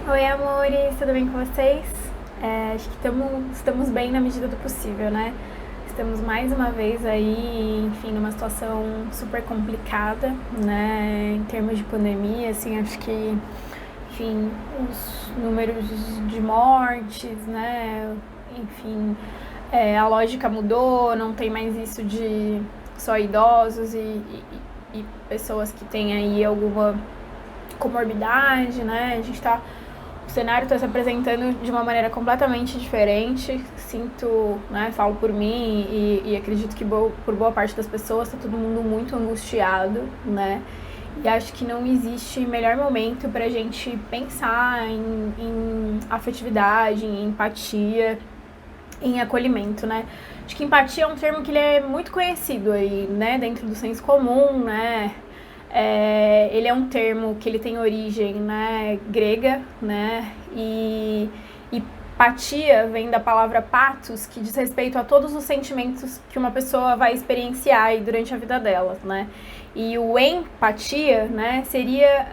Oi, amores, tudo bem com vocês? Acho que estamos bem na medida do possível, né? Estamos mais uma vez aí, enfim, numa situação super complicada, né? Em termos de pandemia, assim, acho que, enfim, os números de mortes, né? Enfim, a lógica mudou, não tem mais isso de só idosos e pessoas que têm aí alguma comorbidade, né? O cenário está se apresentando de uma maneira completamente diferente. Sinto, né, falo por mim e acredito que por boa parte das pessoas está todo mundo muito angustiado, né? E acho que não existe melhor momento para a gente pensar em afetividade, em empatia, em acolhimento, né? Acho que empatia é um termo que ele é muito conhecido aí, né, dentro do senso comum, né? Ele é um termo que ele tem origem, né, grega, né, e patia vem da palavra pathos, que diz respeito a todos os sentimentos que uma pessoa vai experienciar aí durante a vida dela, né. E o empatia, né, seria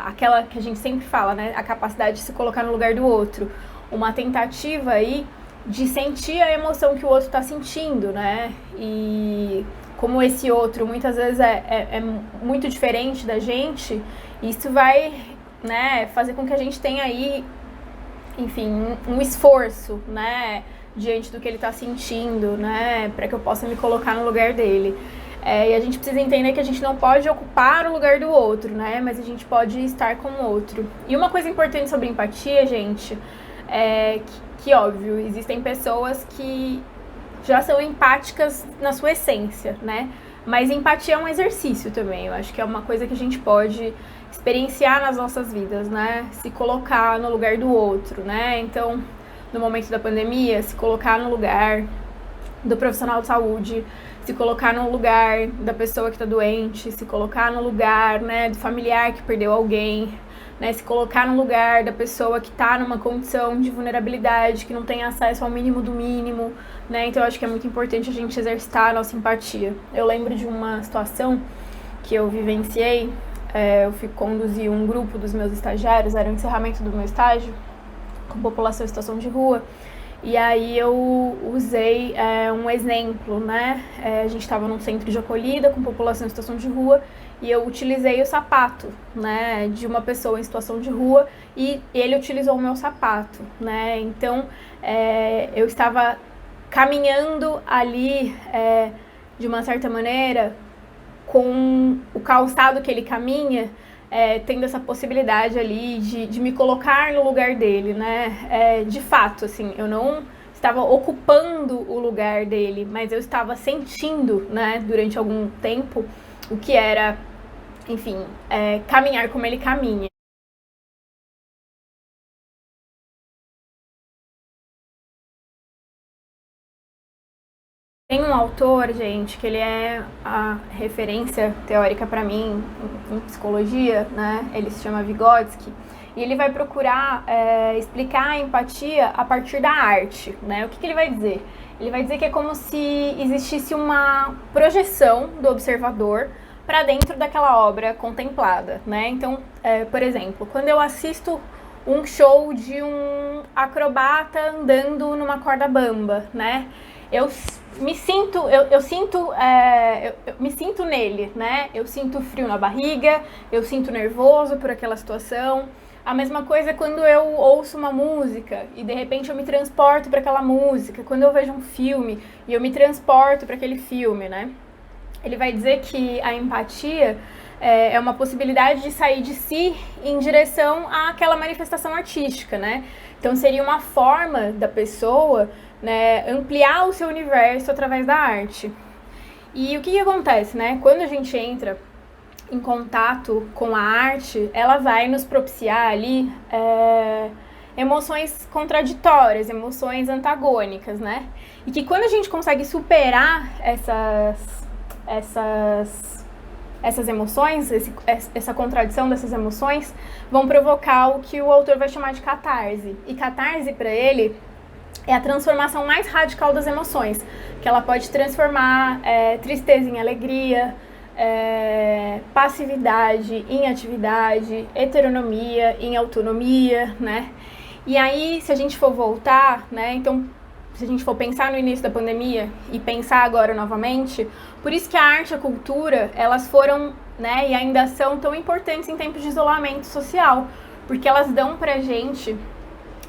aquela que a gente sempre fala, né, a capacidade de se colocar no lugar do outro, uma tentativa aí de sentir a emoção que o outro está sentindo, né, e como esse outro muitas vezes é muito diferente da gente, isso vai, né, fazer com que a gente tenha aí, enfim, um esforço, né, diante do que ele está sentindo, né, para que eu possa me colocar no lugar dele. E a gente precisa entender que a gente não pode ocupar o lugar do outro, né, mas a gente pode estar com o outro. E uma coisa importante sobre empatia, gente, é que óbvio, existem pessoas que já são empáticas na sua essência, né? Mas empatia é um exercício também. Eu acho que é uma coisa que a gente pode experienciar nas nossas vidas, né? Se colocar no lugar do outro, né? Então, no momento da pandemia, se colocar no lugar do profissional de saúde, se colocar no lugar da pessoa que está doente, se colocar no lugar, né, do familiar que perdeu alguém, né, se colocar no lugar da pessoa que está numa condição de vulnerabilidade, que não tem acesso ao mínimo do mínimo, né, então eu acho que é muito importante a gente exercitar a nossa empatia. Eu lembro de uma situação que eu vivenciei, eu fui conduzir um grupo dos meus estagiários, era o encerramento do meu estágio, com população em situação de rua, e aí eu usei um exemplo, né? A gente estava num centro de acolhida com população em situação de rua e eu utilizei o sapato, né, de uma pessoa em situação de rua e ele utilizou o meu sapato, né? Então eu estava caminhando ali de uma certa maneira com o calçado que ele caminha, tendo essa possibilidade ali de me colocar no lugar dele, né? De fato, assim, eu não estava ocupando o lugar dele, mas eu estava sentindo, né, durante algum tempo, o que era, enfim, caminhar como ele caminha. Tem um autor, gente, que ele é a referência teórica para mim em psicologia, né? Ele se chama Vygotsky. E ele vai procurar explicar a empatia a partir da arte, né? O que ele vai dizer? Ele vai dizer que é como se existisse uma projeção do observador para dentro daquela obra contemplada, né? Então, por exemplo, quando eu assisto um show de um acrobata andando numa corda bamba, né? Eu me sinto, eu me sinto nele, né? Eu sinto frio na barriga, eu sinto nervoso por aquela situação. A mesma coisa quando eu ouço uma música e de repente eu me transporto para aquela música. Quando eu vejo um filme e eu me transporto para aquele filme, né? Ele vai dizer que a empatia é uma possibilidade de sair de si em direção àquela manifestação artística, né? Então seria uma forma da pessoa, né, ampliar o seu universo através da arte. E o que acontece, né? Quando a gente entra em contato com a arte, ela vai nos propiciar ali emoções contraditórias, emoções antagônicas, né? E que quando a gente consegue superar essas emoções, essa contradição dessas emoções, vão provocar o que o autor vai chamar de catarse. E catarse, para ele, é a transformação mais radical das emoções, que ela pode transformar tristeza em alegria, passividade em atividade, heteronomia em autonomia, né? E aí, se a gente for voltar, né, então, se a gente for pensar no início da pandemia e pensar agora novamente, por isso que a arte e a cultura, elas foram, né, e ainda são tão importantes em tempos de isolamento social, porque elas dão pra gente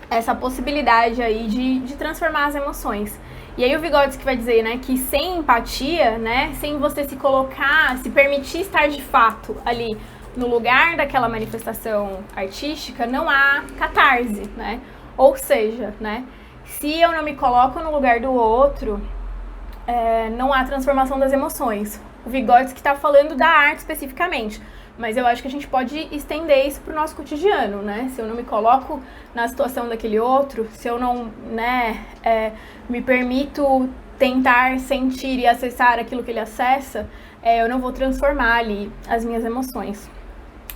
essa possibilidade aí de transformar as emoções. E aí o Vygotsky vai dizer, né, que sem empatia, né, sem você se colocar, se permitir estar de fato ali no lugar daquela manifestação artística, não há catarse, né? Ou seja, né, se eu não me coloco no lugar do outro, não há transformação das emoções. O Vygotsky está falando da arte especificamente, mas eu acho que a gente pode estender isso para o nosso cotidiano, né? Se eu não me coloco na situação daquele outro, se eu não, né, me permito tentar sentir e acessar aquilo que ele acessa, eu não vou transformar ali as minhas emoções.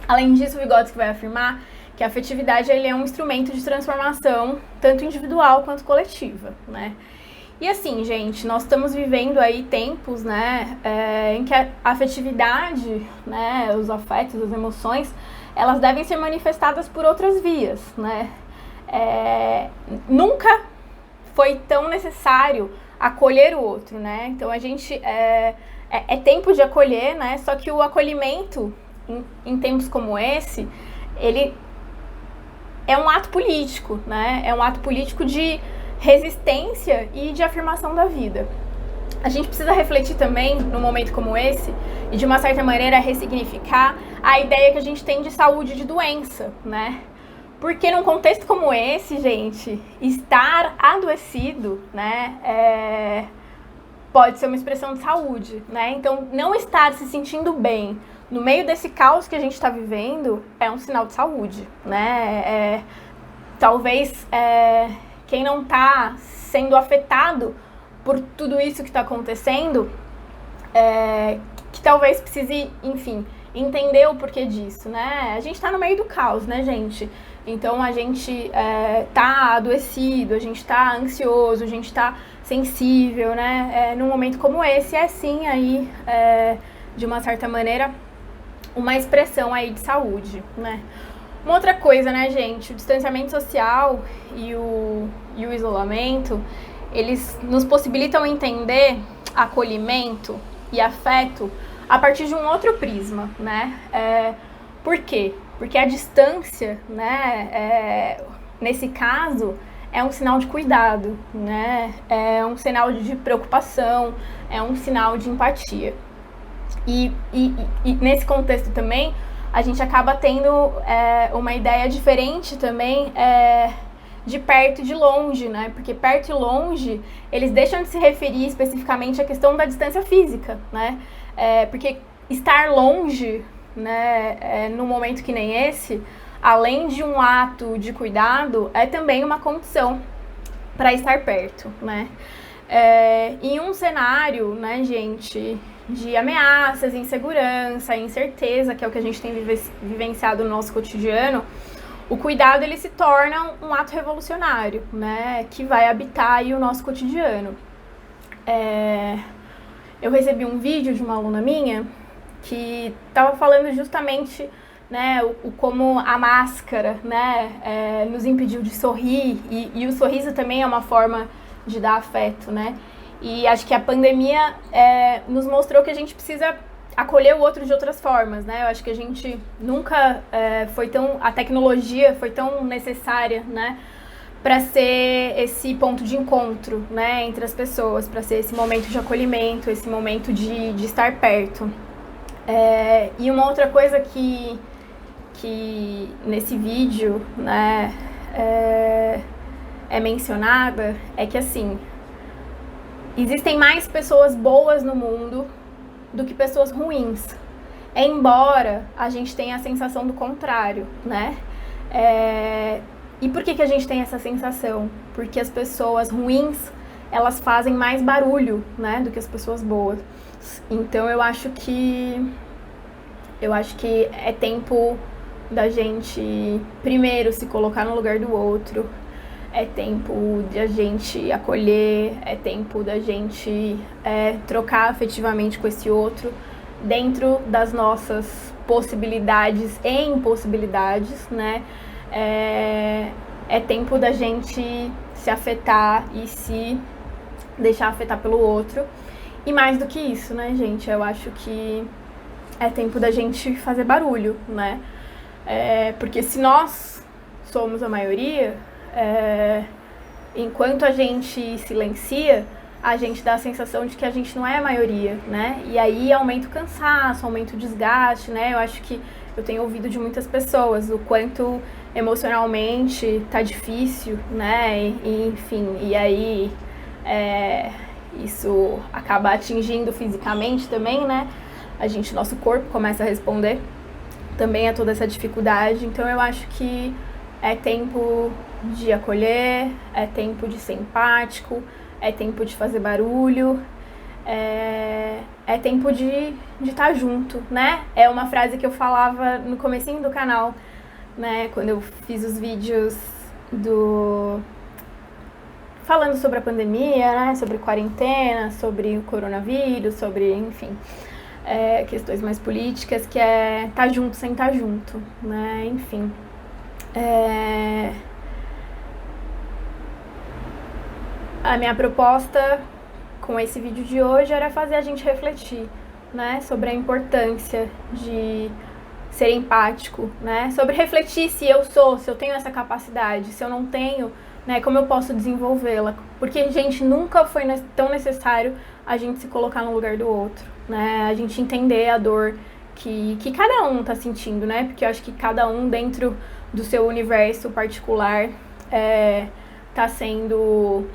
Além disso, o Vygotsky vai afirmar que a afetividade ele é um instrumento de transformação, tanto individual quanto coletiva, né? E assim, gente, nós estamos vivendo aí tempos, né, em que a afetividade, né, os afetos, as emoções, elas devem ser manifestadas por outras vias, né? Nunca foi tão necessário acolher o outro, né? Então a gente é tempo de acolher, né? Só que o acolhimento em tempos como esse, ele é um ato político, né? É um ato político de resistência e de afirmação da vida. A gente precisa refletir também, num momento como esse, e de uma certa maneira ressignificar a ideia que a gente tem de saúde e de doença, né? Porque num contexto como esse, gente, estar adoecido, né, pode ser uma expressão de saúde, né? Então, não estar se sentindo bem no meio desse caos que a gente está vivendo é um sinal de saúde, né? Talvez quem não está sendo afetado por tudo isso que está acontecendo, que talvez precise, enfim, entender o porquê disso, né? A gente está no meio do caos, né, gente? Então a gente tá adoecido, a gente tá ansioso, a gente tá sensível, né? Num momento como esse, sim aí, de uma certa maneira, uma expressão aí de saúde, né? Uma outra coisa, né, gente? O distanciamento social e o isolamento, eles nos possibilitam entender acolhimento e afeto a partir de um outro prisma, né? Por quê? Porque a distância, né, nesse caso, é um sinal de cuidado, né? É um sinal de preocupação, é um sinal de empatia. E nesse contexto também, a gente acaba tendo uma ideia diferente também de perto e de longe, né? Porque perto e longe, eles deixam de se referir especificamente à questão da distância física, né? Porque estar longe, né, num momento que nem esse, além de um ato de cuidado, é também uma condição para estar perto, né? Em um cenário, né, gente, de ameaças, insegurança, incerteza, que é o que a gente tem vivenciado no nosso cotidiano, o cuidado ele se torna um ato revolucionário, né, que vai habitar aí o nosso cotidiano. Eu recebi um vídeo de uma aluna minha que estava falando justamente, né, como a máscara, né, nos impediu de sorrir, e o sorriso também é uma forma de dar afeto, né? E acho que a pandemia nos mostrou que a gente precisa acolher o outro de outras formas, né? Eu acho que a gente nunca a tecnologia foi tão necessária, né, para ser esse ponto de encontro, né, entre as pessoas, para ser esse momento de acolhimento, esse momento de estar perto. E uma outra coisa que nesse vídeo, né, é mencionada é que, assim, existem mais pessoas boas no mundo do que pessoas ruins, embora a gente tenha a sensação do contrário, né? E por que a gente tem essa sensação? Porque as pessoas ruins, elas fazem mais barulho, né, do que as pessoas boas. Então eu acho que é tempo da gente primeiro se colocar no lugar do outro, é tempo de a gente acolher, é tempo da gente trocar afetivamente com esse outro, dentro das nossas possibilidades e impossibilidades, né? É tempo da gente se afetar e se deixar afetar pelo outro. E mais do que isso, né, gente? Eu acho que é tempo da gente fazer barulho, né? Porque se nós somos a maioria, enquanto a gente silencia, a gente dá a sensação de que a gente não é a maioria, né? E aí aumenta o cansaço, aumenta o desgaste, né? Eu acho que eu tenho ouvido de muitas pessoas o quanto emocionalmente tá difícil, né? E enfim, e aí isso acaba atingindo fisicamente também, né? Nosso corpo começa a responder também a toda essa dificuldade. Então eu acho que é tempo de acolher, é tempo de ser empático, é tempo de fazer barulho, é tempo de estar junto, né? É uma frase que eu falava no comecinho do canal, né? Quando eu fiz os vídeos falando sobre a pandemia, né? Sobre quarentena, sobre o coronavírus, sobre, enfim, questões mais políticas, que é estar junto sem estar junto, né? Enfim. A minha proposta com esse vídeo de hoje era fazer a gente refletir, né, sobre a importância de ser empático, né, sobre refletir se eu tenho essa capacidade, se eu não tenho, né, como eu posso desenvolvê-la, porque, gente, nunca foi tão necessário a gente se colocar no lugar do outro, né, a gente entender a dor que cada um tá sentindo, né, porque eu acho que cada um dentro do seu universo particular tá sendo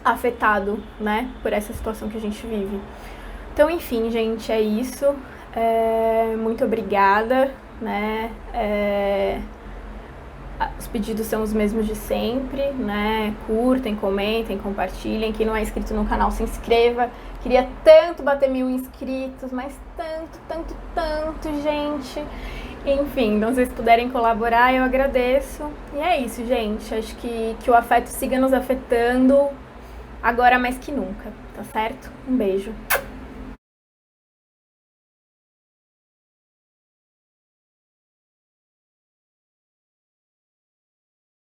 afetado, né, por essa situação que a gente vive. Então, enfim, gente, é isso. Muito obrigada, né? Os pedidos são os mesmos de sempre, né? Curtem, comentem, compartilhem. Quem não é inscrito no canal, se inscreva. Queria tanto bater 1000 inscritos, mas tanto, gente. Enfim, então se vocês puderem colaborar, eu agradeço. E é isso, gente. Acho que o afeto siga nos afetando agora mais que nunca, tá certo? Um beijo.